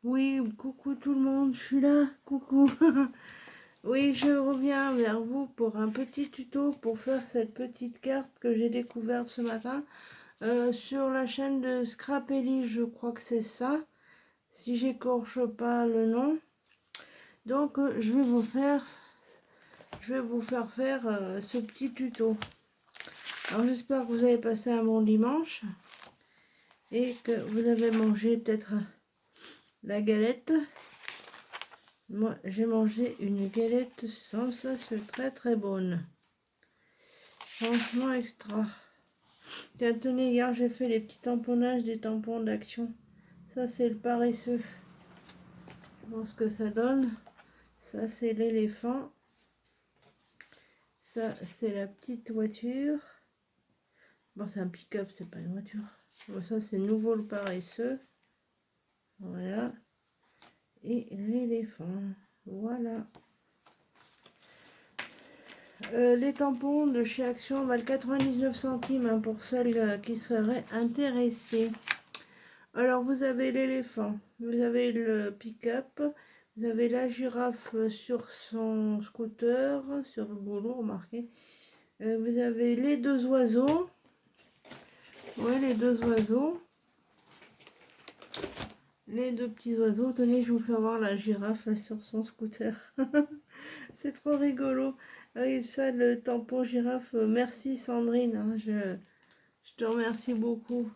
Oui, coucou tout le monde, je suis là, coucou. Oui, je reviens vers vous pour un petit tuto pour faire cette petite carte que j'ai découverte ce matin sur la chaîne de Scrapelli, je crois que c'est ça, si j'écorche pas le nom. Donc je vais vous faire faire ce petit tuto. Alors j'espère que vous avez passé un bon dimanche et que vous avez mangé peut-être la galette. Moi, j'ai mangé une galette sans ça, c'est très très bonne. Franchement extra. Tiens, tenez, hier j'ai fait les petits tamponnages des tampons d'action. Ça, c'est le paresseux. Je vois ce que ça donne. Ça, c'est l'éléphant. Ça, c'est la petite voiture. Bon, c'est un pick-up, c'est pas une voiture. Bon, ça, c'est nouveau le paresseux. Voilà. Et l'éléphant. Voilà. Les tampons de chez Action valent 99 centimes hein, pour celles qui seraient intéressées. Alors vous avez l'éléphant, vous avez le pick-up, vous avez la girafe sur son scooter, sur le boulot, remarquez. Vous avez les deux oiseaux. Ouais, les deux oiseaux. Les deux petits oiseaux. Tenez, je vous fais voir la girafe sur son scooter. C'est trop rigolo. Et ça, le tampon girafe. Merci Sandrine. Hein, je te remercie beaucoup.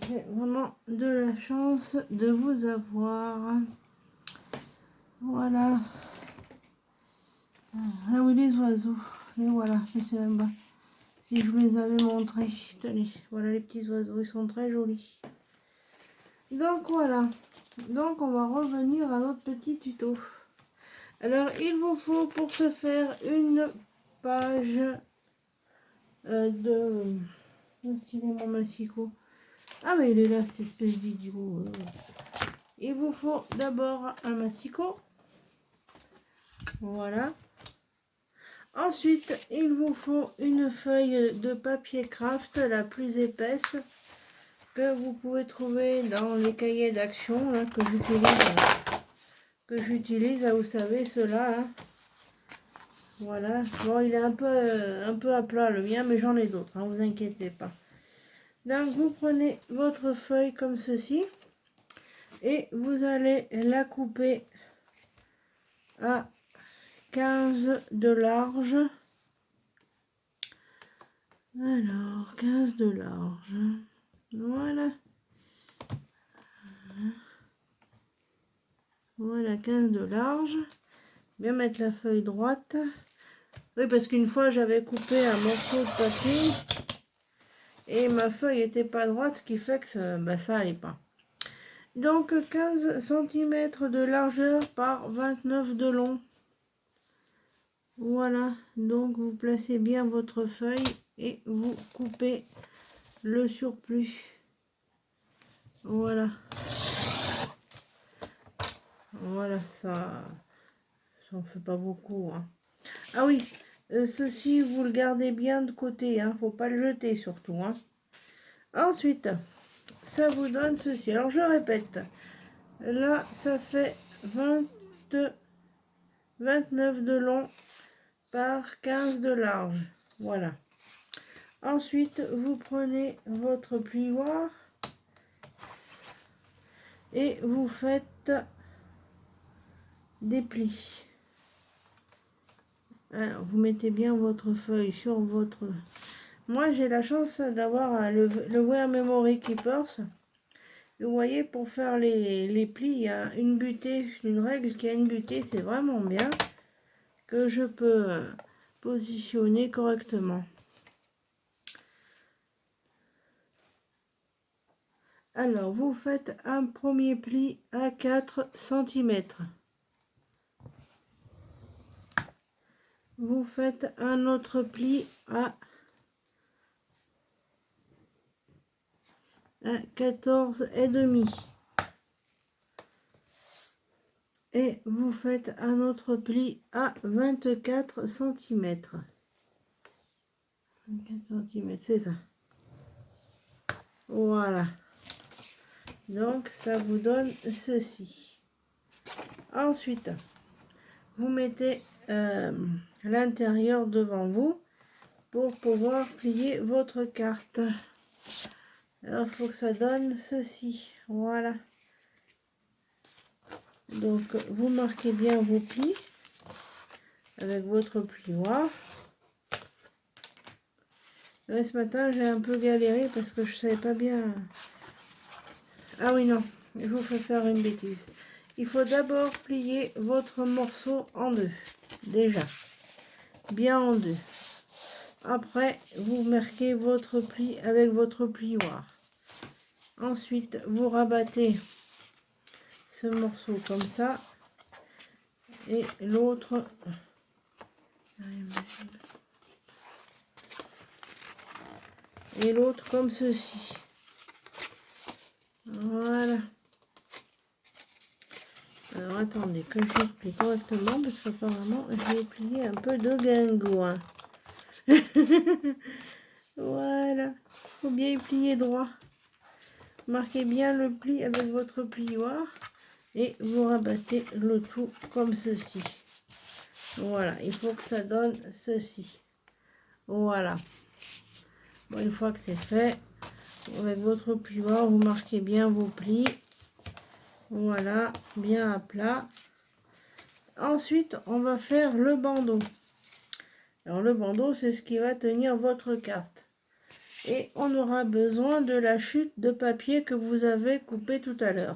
J'ai vraiment de la chance de vous avoir. Voilà. Là oui, les oiseaux. Les voilà, je sais même pas si je vous les avais montrés. Tenez, voilà les petits oiseaux, ils sont très jolis. Donc voilà. Donc on va revenir à notre petit tuto. Alors il vous faut pour ce faire une page de... Où est-ce qu'il est mon massicot? Ah mais il est là cette espèce d'idiot. Il vous faut d'abord un massicot. Voilà. Ensuite, il vous faut une feuille de papier craft la plus épaisse que vous pouvez trouver dans les cahiers d'action que j'utilise. Vous savez ceux-là. Hein. Voilà. Bon, il est un peu à plat le mien, mais j'en ai d'autres. Hein, vous inquiétez pas. Donc vous prenez votre feuille comme ceci et vous allez la couper à 15 de large. Alors, 15 de large. Voilà. Voilà, 15 de large. Bien mettre la feuille droite. Oui, parce qu'une fois, j'avais coupé un morceau de papier et ma feuille était pas droite, ce qui fait que ça allait pas. Donc, 15 cm de largeur par 29 de long. Voilà, donc vous placez bien votre feuille et vous coupez le surplus. Voilà. Voilà, ça en fait pas beaucoup. Hein. Ah oui, ceci, vous le gardez bien de côté. Hein, faut pas le jeter surtout. Hein. Ensuite, ça vous donne ceci. Alors, je répète. Là, ça fait 29 de long par 15 de large. Voilà. Ensuite, vous prenez votre plioir et vous faites des plis. Alors, vous mettez bien votre feuille sur votre... Moi, j'ai la chance d'avoir le Wear Memory Keepers. Vous voyez, pour faire les plis, il y a une butée, une règle qui a une butée, c'est vraiment bien, que je peux positionner correctement. Alors, vous faites un premier pli à 4 cm. Vous faites un autre pli à 14,5. Et vous faites un autre pli à 24 cm. 24 cm, c'est ça. Voilà. Donc, ça vous donne ceci. Ensuite, vous mettez l'intérieur devant vous pour pouvoir plier votre carte. Alors, il faut que ça donne ceci. Voilà. Donc, vous marquez bien vos plis avec votre plioir. Ouais, ce matin, j'ai un peu galéré parce que je savais pas bien. Ah oui, non, je vous fais faire une bêtise. Il faut d'abord plier votre morceau en deux. Déjà, bien en deux. Après, vous marquez votre pli avec votre plioir. Ensuite, vous rabattez ce morceau comme ça. Et l'autre... Et l'autre comme ceci. Voilà. Alors attendez que je plie correctement parce qu'apparemment j'ai plié un peu de guingouin. Voilà. Faut bien y plier droit. Marquez bien le pli avec votre plioir et vous rabattez le tout comme ceci. Voilà, il faut que ça donne ceci. Voilà. Bon, une fois que c'est fait, avec votre plioir, vous marquez bien vos plis. Voilà, bien à plat. Ensuite, on va faire le bandeau. Alors, le bandeau, c'est ce qui va tenir votre carte. Et on aura besoin de la chute de papier que vous avez coupé tout à l'heure.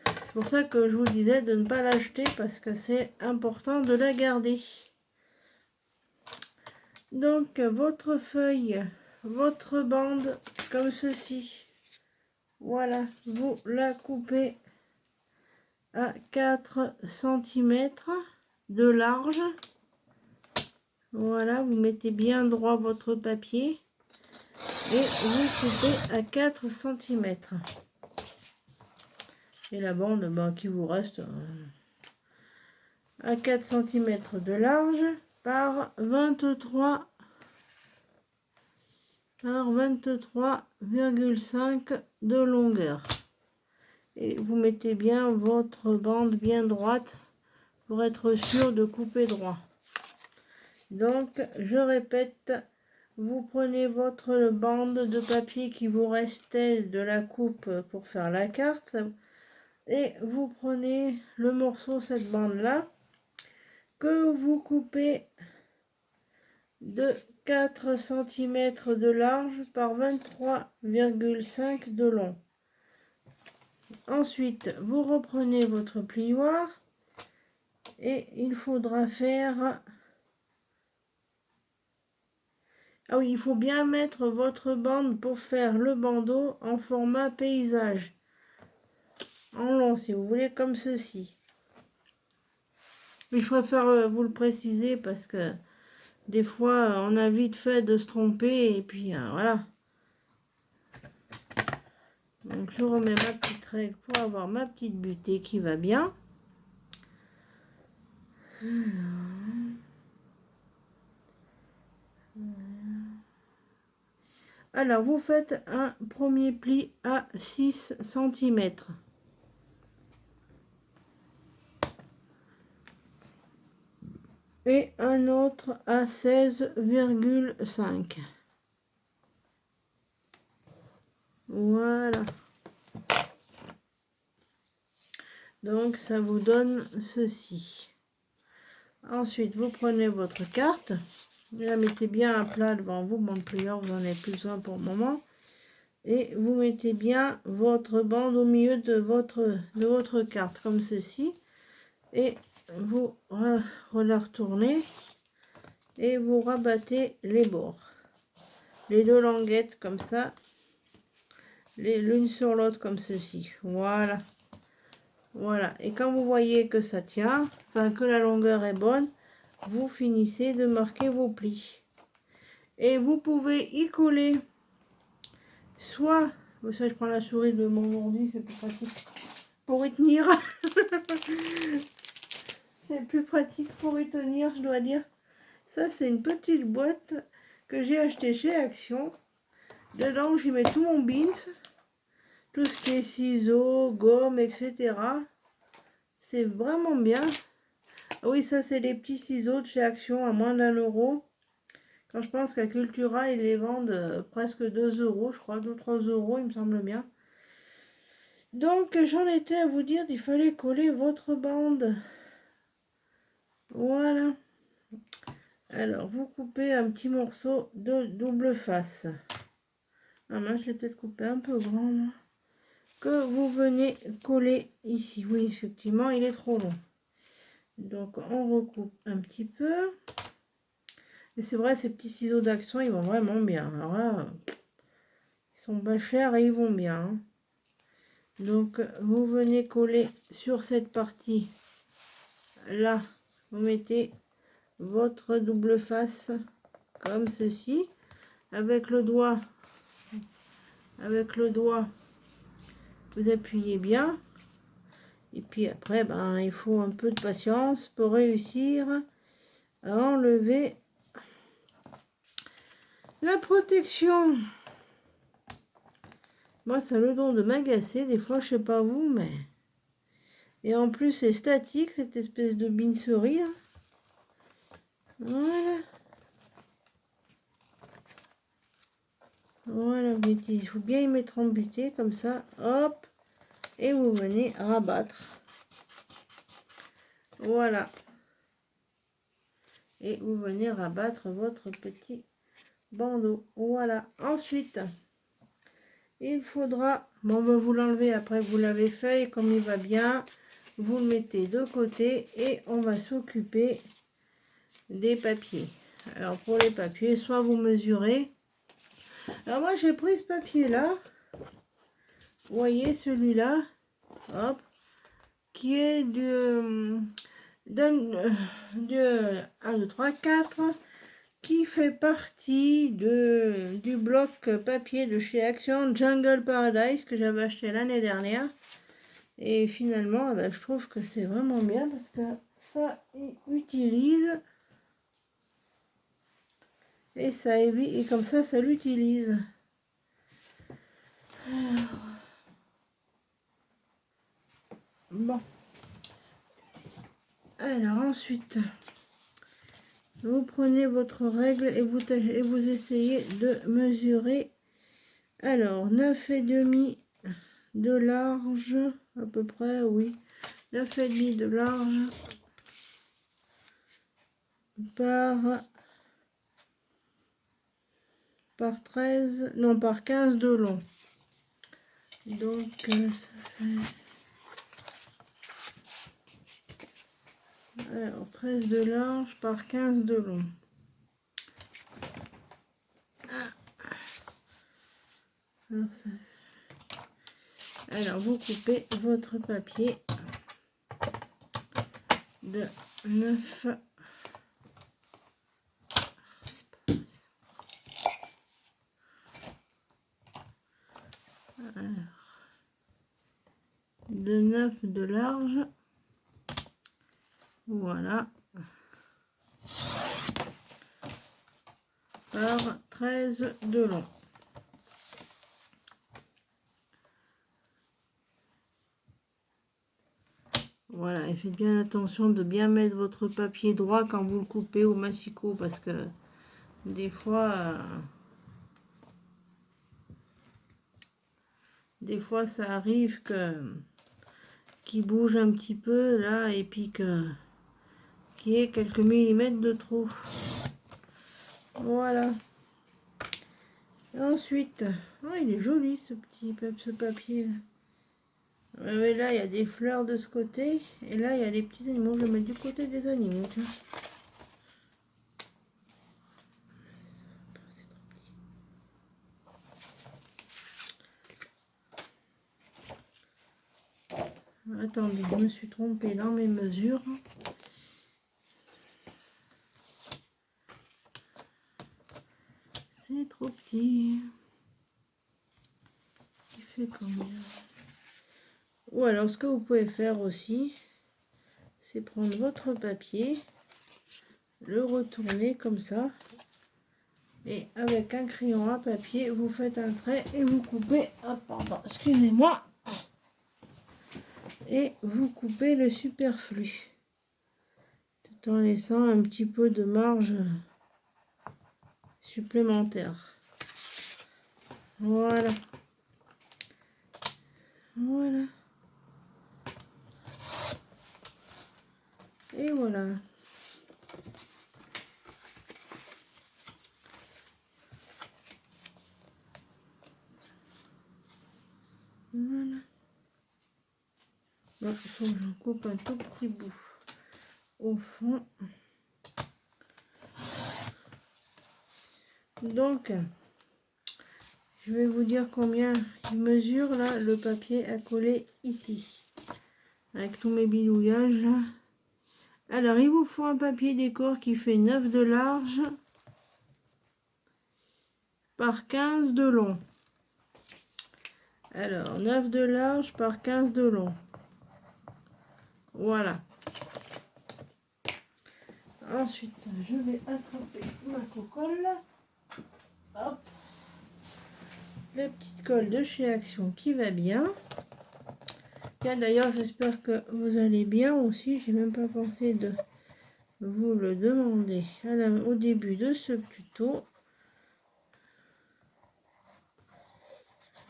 C'est pour ça que je vous disais de ne pas l'acheter parce que c'est important de la garder. Donc, votre feuille, votre bande, comme ceci. Voilà, vous la coupez à 4 cm de large. Voilà, vous mettez bien droit votre papier et vous coupez à 4 cm. Et la bande qui vous reste à 4 cm de large par 23,5 de longueur. Et vous mettez bien votre bande bien droite pour être sûr de couper droit. Donc, je répète, vous prenez votre bande de papier qui vous restait de la coupe pour faire la carte et vous prenez le morceau, cette bande-là, que vous coupez de 4 cm de large par 23,5 de long. Ensuite, vous reprenez votre plioir et il faudra faire... Ah oui, il faut bien mettre votre bande pour faire le bandeau en format paysage. En long, si vous voulez, comme ceci. Je préfère vous le préciser parce que des fois, on a vite fait de se tromper et puis voilà. Donc, je remets ma petite règle pour avoir ma petite butée qui va bien. Alors, vous faites un premier pli à 6 cm. Et un autre à 16,5. Voilà. Donc, ça vous donne ceci. Ensuite, vous prenez votre carte. Vous la mettez bien à plat devant vous. Mon plieur, vous n'en avez plus besoin pour le moment. Et vous mettez bien votre bande au milieu de votre carte, comme ceci. Et vous la retournez. Et vous rabattez les bords. Les deux languettes, comme ça. L'une sur l'autre, comme ceci. Voilà. Voilà, et quand vous voyez que ça tient, enfin que la longueur est bonne, vous finissez de marquer vos plis. Et vous pouvez y coller, soit, ça je prends la souris de mon ordi, c'est plus pratique pour y tenir. C'est plus pratique pour y tenir, je dois dire. Ça c'est une petite boîte que j'ai achetée chez Action. Dedans j'y mets tout mon beans. tout ce qui est ciseaux, gomme, etc. C'est vraiment bien. Oui, ça c'est les petits ciseaux de chez Action à moins d'1 €. Quand je pense qu'à Cultura, ils les vendent presque 2 €, je crois, 2-3 €, il me semble bien. Donc j'en étais à vous dire, il fallait coller votre bande. Voilà. Alors, vous coupez un petit morceau de double face. Ah mince, je l'ai peut-être coupé un peu grand, moi. Que vous venez coller ici. Oui, effectivement, il est trop long. Donc, on recoupe un petit peu. Et c'est vrai, ces petits ciseaux d'Action, ils vont vraiment bien. Alors là, ils sont pas chers et ils vont bien. Hein. Donc, vous venez coller sur cette partie. Là, vous mettez votre double face comme ceci. Avec le doigt, vous appuyez bien. Et puis après, ben, il faut un peu de patience pour réussir à enlever la protection. Moi, ça a le don de m'agacer. Des fois, je sais pas vous, mais... Et en plus, c'est statique, cette espèce de bincerie. Là. Voilà. Voilà, il faut bien y mettre en butée, comme ça. Hop. Et vous venez rabattre. Voilà. Et vous venez rabattre votre petit bandeau. Voilà. Ensuite, il faudra... Bon, ben, vous l'enlevez après que vous l'avez fait. Et comme il va bien, vous le mettez de côté. Et on va s'occuper des papiers. Alors, pour les papiers, soit vous mesurez. Alors, moi, j'ai pris ce papier-là. Vous voyez, celui-là. Hop. Qui est de 1, 2, 3, 4, qui fait partie du bloc papier de chez Action Jungle Paradise que j'avais acheté l'année dernière. Et finalement, ben, je trouve que c'est vraiment bien parce que ça utilise et ça évite, et comme ça l'utilise. Bon. Alors ensuite, vous prenez votre règle et vous essayez de mesurer. Alors, 9,5 de large, à peu près, oui. 9,5 de large par 13, non, par 15 de long. Donc, ça fait... Alors, 13 de large par 15 de long. Alors, vous coupez votre papier de 9. Alors, de 9 de large. Voilà. Par 13 de long. Voilà, et faites bien attention de bien mettre votre papier droit quand vous le coupez au massicot parce que des fois ça arrive qu'il bouge un petit peu là et puis qu'il y ait quelques millimètres de trop. Voilà. Et ensuite, oh, il est joli ce papier. Mais là, il y a des fleurs de ce côté. Et là, il y a les petits animaux. Je vais le mettre du côté des animaux. Tiens. Attendez, je me suis trompée dans mes mesures. C'est trop petit. Il fait combien? Ou alors, ce que vous pouvez faire aussi, c'est prendre votre papier, le retourner comme ça, Et avec un crayon à papier, vous faites un trait et vous coupez. Ah, pardon, excusez-moi. Et vous coupez le superflu. Tout en laissant un petit peu de marge supplémentaire. Voilà. Voilà. Et voilà. Voilà. Bon, il faut que j'en coupe un tout petit bout au fond. Donc, je vais vous dire combien il mesure là le papier à coller ici. Avec tous mes bidouillages là. Alors, il vous faut un papier décor qui fait 9 de large par 15 de long. Alors, 9 de large par 15 de long. Voilà. Ensuite, je vais attraper ma cocolle. Hop. La petite colle de chez Action qui va bien. Tiens, d'ailleurs, j'espère que vous allez bien aussi. J'ai même pas pensé de vous le demander au début de ce tuto.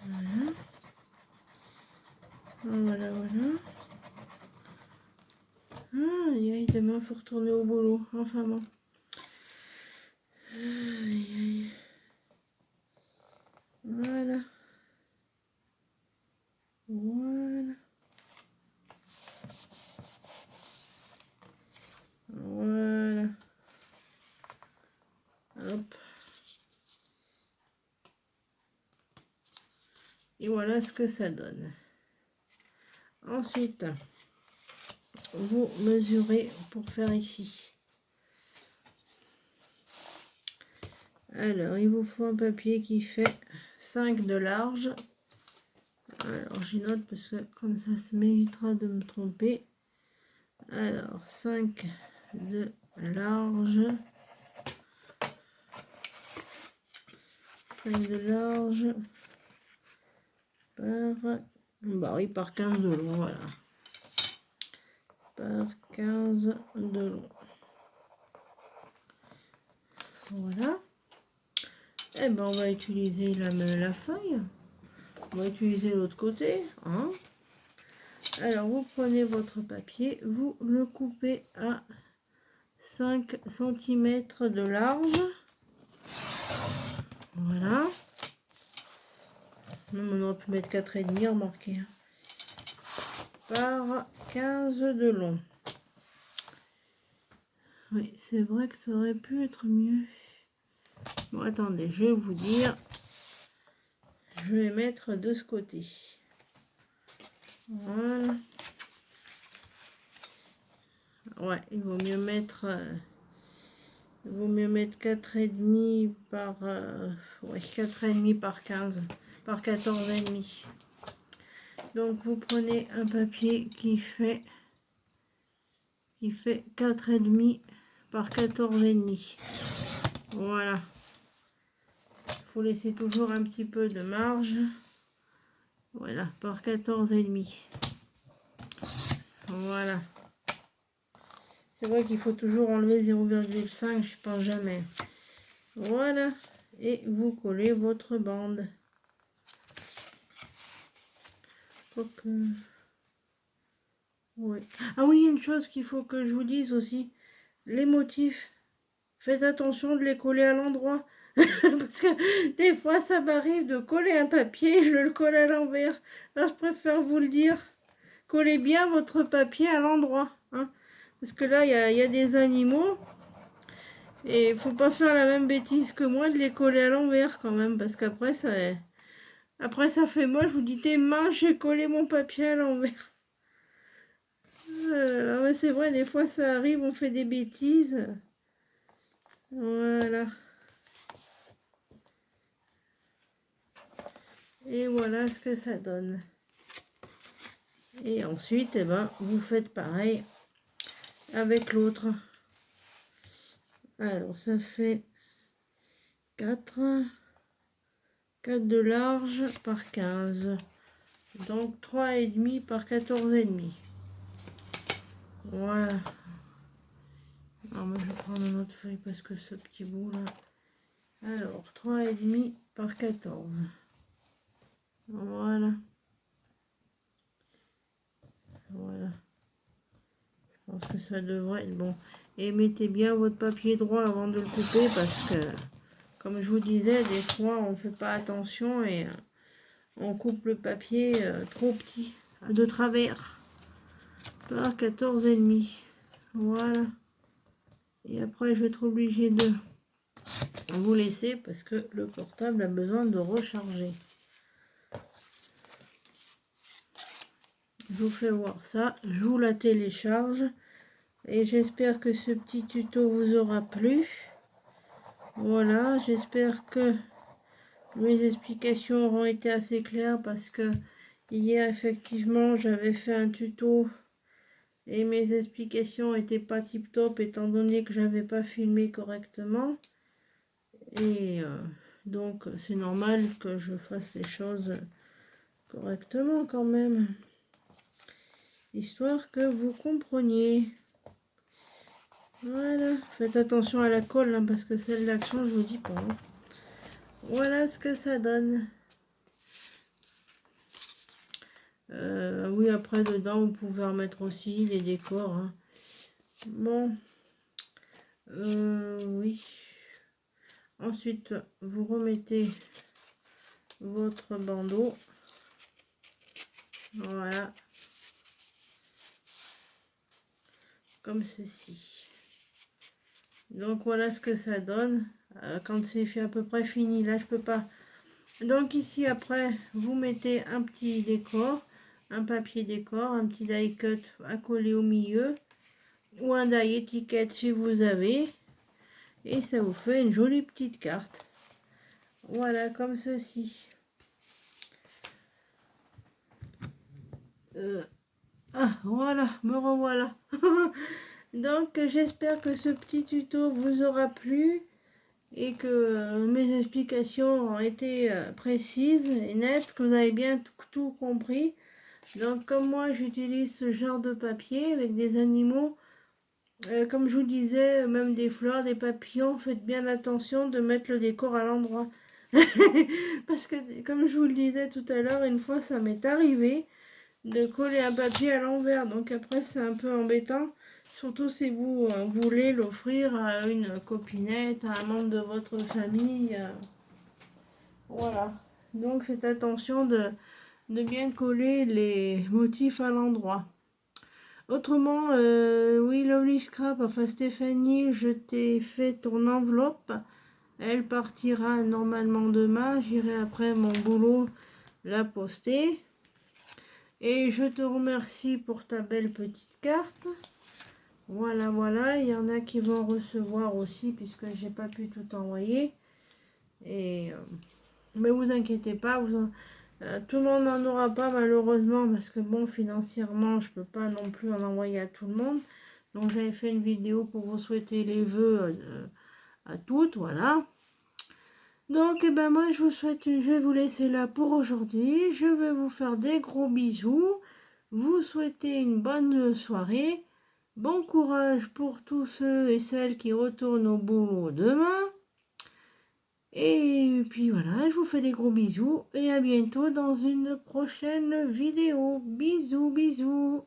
Voilà. Voilà, voilà. Ah, aïe, demain, il faut retourner au boulot. Enfin bon. Aïe, aïe. Voilà. Voilà. Voilà. Hop. Et voilà ce que ça donne. Ensuite, vous mesurez pour faire ici. Alors, il vous faut un papier qui fait 5 de large. Alors, j'y note parce que comme ça m'évitera de me tromper. Alors, 5 de large. 5 de large par... Bah oui, par 15 de long, voilà. Par 15 de long. Voilà. Et ben on va utiliser la feuille. On va utiliser l'autre côté. Hein. Alors, vous prenez votre papier, vous le coupez à 5 cm de large. Voilà. On aurait pu mettre 4,5, remarquez. Par 15 de long. Oui, c'est vrai que ça aurait pu être mieux. Bon, attendez, je vais vous dire. Je vais mettre de ce côté. Voilà. Ouais, il vaut mieux mettre 4,5 par 4,5 par 15 par 14,5. Donc vous prenez un papier qui fait 4,5 par 14,5. Voilà. Il faut laisser toujours un petit peu de marge. Voilà, par 14,5. Voilà. C'est vrai qu'il faut toujours enlever 0,5, je pense jamais. Voilà. Et vous collez votre bande. Oui. Ah oui, une chose qu'il faut que je vous dise aussi. Les motifs, faites attention de les coller à l'endroit. Parce que des fois, ça m'arrive de coller un papier, je le colle à l'envers. Alors, je préfère vous le dire. Collez bien votre papier à l'endroit. Hein. Parce que là, il y a des animaux. Et il faut pas faire la même bêtise que moi de les coller à l'envers quand même. Parce qu'après, ça fait moche. Je vous dis, tes mains, j'ai collé mon papier à l'envers. Ouais, c'est vrai, des fois, ça arrive, on fait des bêtises. Voilà. Et voilà ce que ça donne. Et ensuite, eh ben, vous faites pareil avec l'autre. Alors, ça fait 4 de large par 15. Donc 3,5 par 14,5. Voilà. Alors moi je vais prendre une autre feuille parce que ce petit bout là. Alors 3,5 par 14. Voilà. Voilà. Je pense que ça devrait être bon. Et mettez bien votre papier droit avant de le couper parce que, comme je vous disais, des fois on ne fait pas attention et on coupe le papier trop petit, de travers, par 14,5. Voilà. Et après je vais être obligée de vous laisser parce que le portable a besoin de recharger. Je vous fais voir ça, je vous la télécharge et j'espère que ce petit tuto vous aura plu. Voilà, j'espère que mes explications auront été assez claires parce que hier effectivement j'avais fait un tuto et mes explications n'étaient pas tip top étant donné que j'avais pas filmé correctement et donc c'est normal que je fasse les choses correctement quand même, histoire que vous compreniez. Voilà, faites attention à la colle hein, parce que celle d'action je vous dis pas hein. Voilà ce que ça donne. Oui, après dedans vous pouvez remettre aussi les décors hein. Bon, oui. Ensuite vous remettez votre bandeau, voilà, comme ceci. Donc voilà ce que ça donne quand c'est fait à peu près fini. Là je peux pas. Donc ici après vous mettez un petit décor, un papier décor, un petit die cut à coller au milieu ou un die étiquette si vous avez, et ça vous fait une jolie petite carte. Voilà, comme ceci. Voilà, me revoilà. Donc j'espère que ce petit tuto vous aura plu et que mes explications ont été précises et nettes, que vous avez bien tout compris. Donc comme moi j'utilise ce genre de papier avec des animaux, comme je vous disais, même des fleurs, des papillons, faites bien attention de mettre le décor à l'endroit. Parce que comme je vous le disais tout à l'heure, une fois ça m'est arrivé de coller un papier à l'envers, donc après c'est un peu embêtant, surtout si vous voulez l'offrir à une copinette, à un membre de votre famille, voilà. Donc faites attention de bien coller les motifs à l'endroit. Autrement, oui, Lovely Scrap, enfin Stéphanie, je t'ai fait ton enveloppe, elle partira normalement demain, j'irai après mon boulot la poster. Et je te remercie pour ta belle petite carte. Voilà, voilà. Il y en a qui vont recevoir aussi puisque j'ai pas pu tout envoyer. Et mais vous inquiétez pas, tout le monde n'en aura pas malheureusement parce que bon, financièrement, je peux pas non plus en envoyer à tout le monde. Donc j'avais fait une vidéo pour vous souhaiter les vœux à toutes, voilà. Donc, eh ben, moi, je vais vous laisser là pour aujourd'hui. Je vais vous faire des gros bisous. Vous souhaiter une bonne soirée. Bon courage pour tous ceux et celles qui retournent au boulot demain. Et puis voilà, je vous fais des gros bisous. Et à bientôt dans une prochaine vidéo. Bisous, bisous.